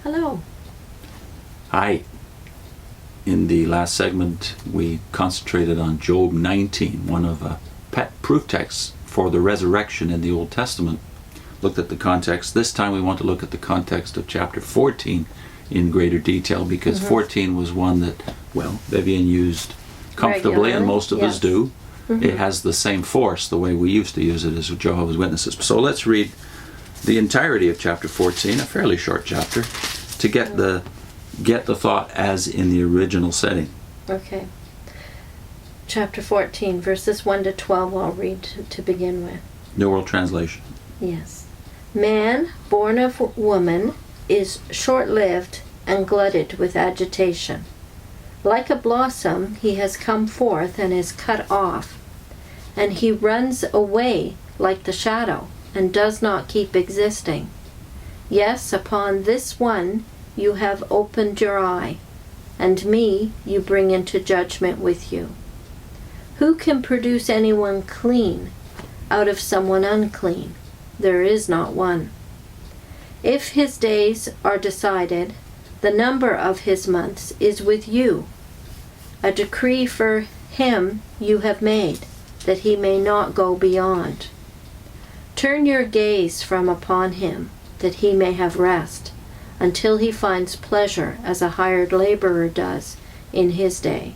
Hello. Hi. In the last segment, we concentrated on Job 19, one of pet proof texts for the resurrection in the Old Testament. Looked at the context. This time we want to look at the context of chapter 14 in greater detail, because 14 was one that, well, Vivian used comfortably, Regularly, and most of us yes. do. It has the same force the way we used to use it as Jehovah's Witnesses. So let's read the entirety of chapter 14, a fairly short chapter, to get the thought as in the original setting. Okay. Chapter 14, verses 1 to 12, I'll read to begin with. New World Translation. Yes. Man, born of woman, is short-lived and glutted with agitation. Like a blossom, he has come forth and is cut off, and he runs away like the shadow, and does not keep existing. Yes, upon this one you have opened your eye, and me you bring into judgment with you. Who can produce anyone clean out of someone unclean? There is not one. If his days are decided, the number of his months is with you. A decree for him you have made, that he may not go beyond. Turn your gaze from upon him, that he may have rest, until he finds pleasure as a hired laborer does in his day.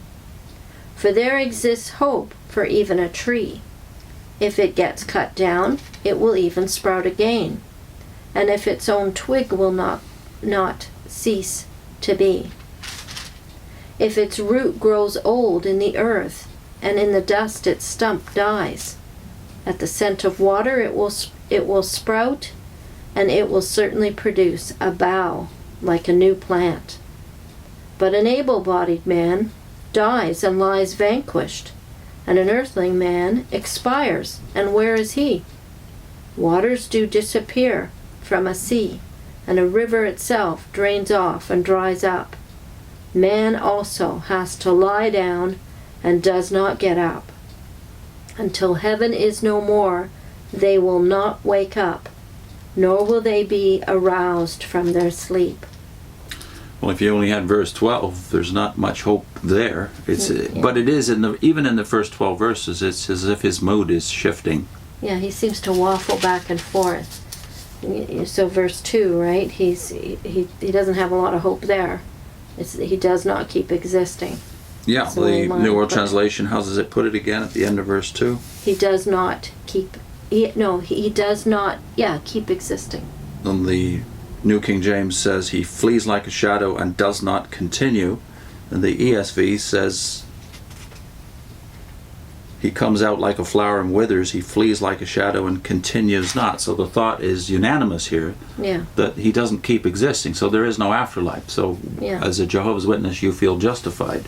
For there exists hope for even a tree. If it gets cut down, it will even sprout again, and if its own twig will not cease to be. If its root grows old in the earth, and in the dust its stump dies, at the scent of water it will sprout, and it will certainly produce a bough like a new plant. But an able-bodied man dies and lies vanquished, and an earthling man expires, and where is he? Waters do disappear from a sea, and a river itself drains off and dries up. Man also has to lie down and does not get up. Until heaven is no more, they will not wake up, nor will they be aroused from their sleep. Well, if you only had verse 12, there's not much hope there. But it is, even in the first 12 verses, it's as if his mood is shifting. Yeah, he seems to waffle back and forth. So verse 2, right? He doesn't have a lot of hope there. He does not keep existing. Yeah, So the mine, New World but- Translation, how does it put it again at the end of verse 2? He does not keep. He does not. Yeah, keep existing. And the New King James says he flees like a shadow and does not continue. And the ESV says he comes out like a flower and withers, he flees like a shadow and continues not. So the thought is unanimous here, Yeah. that he doesn't keep existing. So there is no afterlife. So Yeah. as a Jehovah's Witness, you feel justified.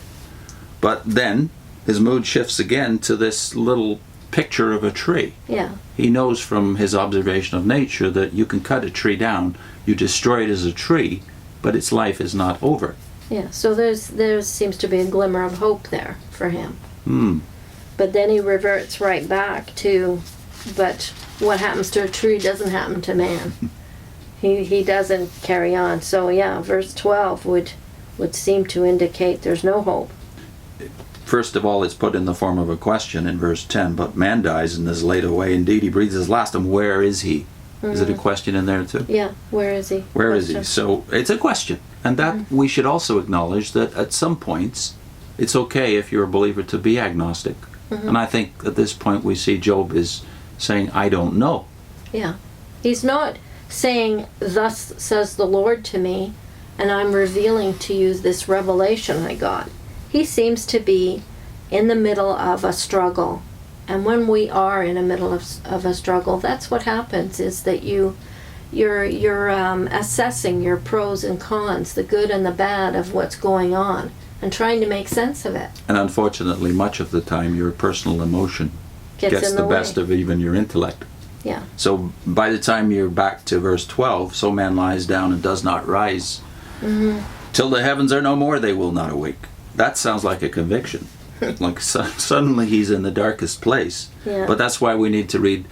But then his mood shifts again to this little picture of a tree. Yeah. He knows from his observation of nature that you can cut a tree down, you destroy it as a tree, but its life is not over. Yeah. So there seems to be a glimmer of hope there for him. Hmm. But then he reverts right back to, but what happens to a tree doesn't happen to man. He doesn't carry on. So yeah, verse 12 would seem to indicate there's no hope. First of all, it's put in the form of a question in verse 10, but man dies and is laid away. Indeed, he breathes his last, and where is he? Is it a question in there too? Yeah, where is he? Where is he? Question. So it's a question. And that we should also acknowledge that at some points, it's okay if you're a believer to be agnostic. And I think at this point we see Job is saying, I don't know. Yeah. He's not saying, thus says the Lord to me, and I'm revealing to you this revelation I got. He seems to be in the middle of a struggle. And when we are in the middle of a struggle, that's what happens, is that you're assessing your pros and cons, the good and the bad of what's going on, and trying to make sense of it. And unfortunately, much of the time, your personal emotion Gets in the the best way. of even your intellect. Yeah. So by the time you're back to verse 12, so man lies down and does not rise. Till the heavens are no more, they will not awake. That sounds like a conviction. Like suddenly he's in the darkest place. Yeah. But that's why we need to read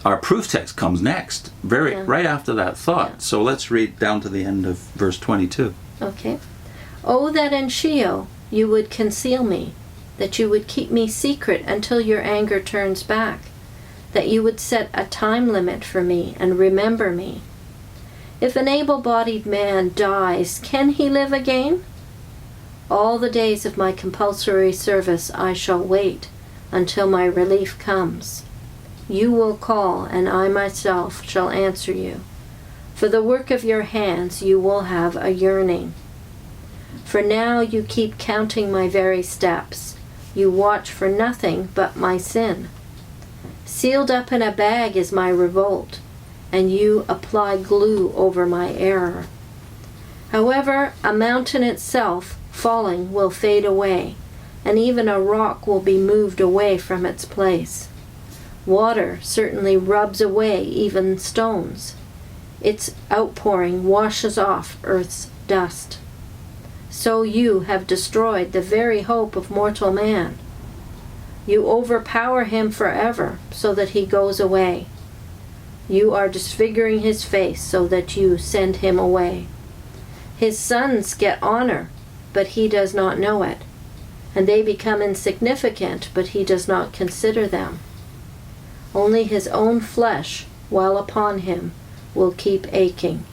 our proof text comes next, right after that thought. Yeah. So let's read down to the end of verse 22. Okay. Oh, that in Sheol you would conceal me, that you would keep me secret until your anger turns back, that you would set a time limit for me and remember me. If an able-bodied man dies, can he live again? All the days of my compulsory service I shall wait until my relief comes. You will call, and I myself shall answer you. For the work of your hands you will have a yearning. For now you keep counting my very steps. You watch for nothing but my sin. Sealed up in a bag is my revolt, and you apply glue over my error. However, a mountain itself, falling, will fade away, and even a rock will be moved away from its place. Water certainly rubs away even stones. Its outpouring washes off earth's dust. So you have destroyed the very hope of mortal man. You overpower him forever, so that he goes away. You are disfiguring his face, so that you send him away. His sons get honor, but he does not know it, and they become insignificant, but he does not consider them. Only his own flesh, while upon him, will keep aching,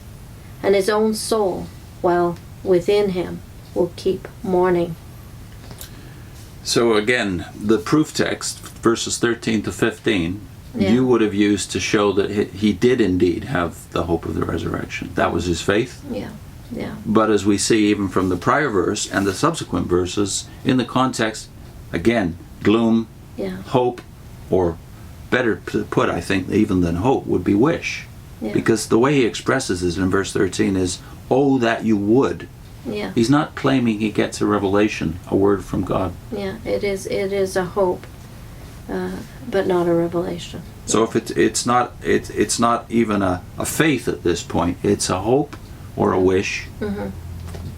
and his own soul, while within him, will keep mourning. So again, the proof text, verses 13 to 15, Yeah. you would have used to show that he did indeed have the hope of the resurrection. That was his faith. Yeah, yeah, But as we see even from the prior verse and the subsequent verses, in the context, again, gloom, yeah, hope, or better put, I think, even than hope, would be wish. yeah, Because the way he expresses this in verse 13 is, oh, that you would. yeah, He's not claiming he gets a revelation, a word from God. yeah. It is a hope, but not a revelation. So if it's not even a faith at this point, it's a hope or a wish, Mm-hmm.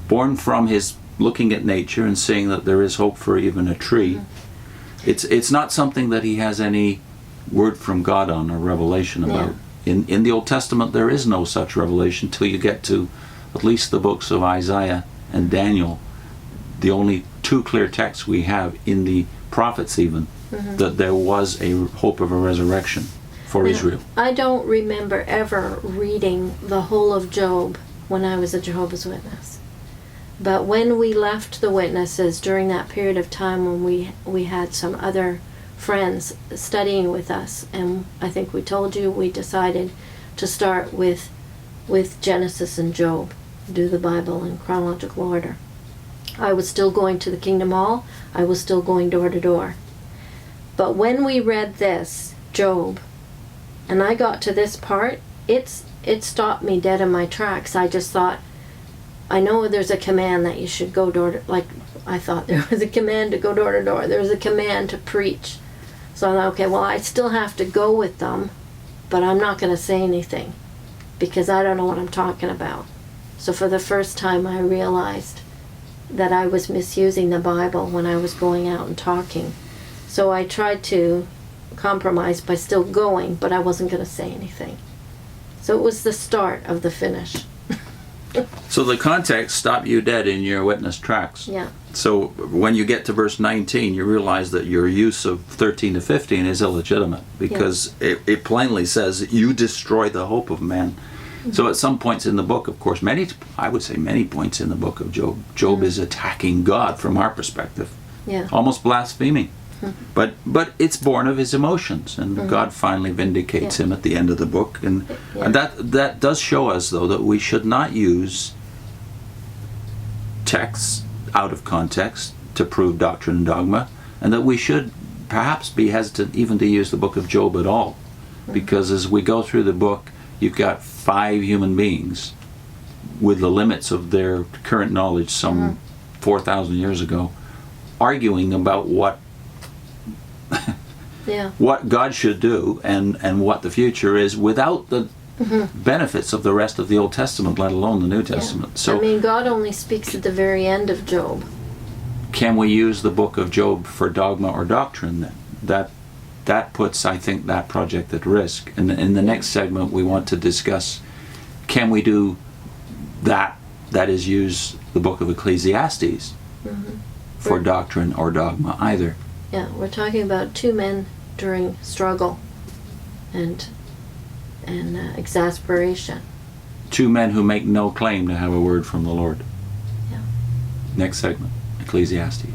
born from his looking at nature and seeing that there is hope for even a tree. Mm-hmm. It's not something that he has any word from God on or revelation about. Yeah. In the Old Testament there is no such revelation till you get to at least the books of Isaiah and Daniel, the only two clear texts we have in the prophets even, Mm-hmm. that there was a hope of a resurrection for Israel. I don't remember ever reading the whole of Job when I was a Jehovah's Witness. But when we left the witnesses during that period of time when we had some other friends studying with us, and I think we told you we decided to start with Genesis and Job, do the Bible in chronological order. I was still going to the Kingdom Hall. I was still going door to door. But when we read this, Job, and I got to this part, it stopped me dead in my tracks. I just thought, I know there's a command that you should go door to, like, I thought there was a command to go door to door. There was a command to preach. So I thought, okay, well, I still have to go with them, but I'm not going to say anything because I don't know what I'm talking about. So for the first time, I realized that I was misusing the Bible when I was going out and talking. So I tried to compromise by still going, but I wasn't going to say anything. So it was the start of the finish. So the context stopped you dead in your witness tracks. Yeah. So when you get to verse 19, you realize that your use of 13 to 15 is illegitimate because it plainly says you destroy the hope of man. Mm-hmm. So at some points in the book, of course, I would say many points in the book of Job, Job is attacking God from our perspective, almost blaspheming. But it's born of his emotions, and God finally vindicates him at the end of the book, and that does show us, though, that we should not use texts out of context to prove doctrine and dogma, and that we should perhaps be hesitant even to use the book of Job at all, because as we go through the book, you've got 5 human beings with the limits of their current knowledge some 4,000 years ago, arguing about what God should do and what the future is without the benefits of the rest of the Old Testament, let alone the New Testament. So I mean, God only speaks at the very end of Job. Can we use the book of Job for dogma or doctrine then? that puts, I think, that project at risk. And in the next segment, we want to discuss, can we do that is, use the book of Ecclesiastes for doctrine or dogma either? Yeah, we're talking about two men during struggle and exasperation. Two men who make no claim to have a word from the Lord. Yeah. Next segment, Ecclesiastes.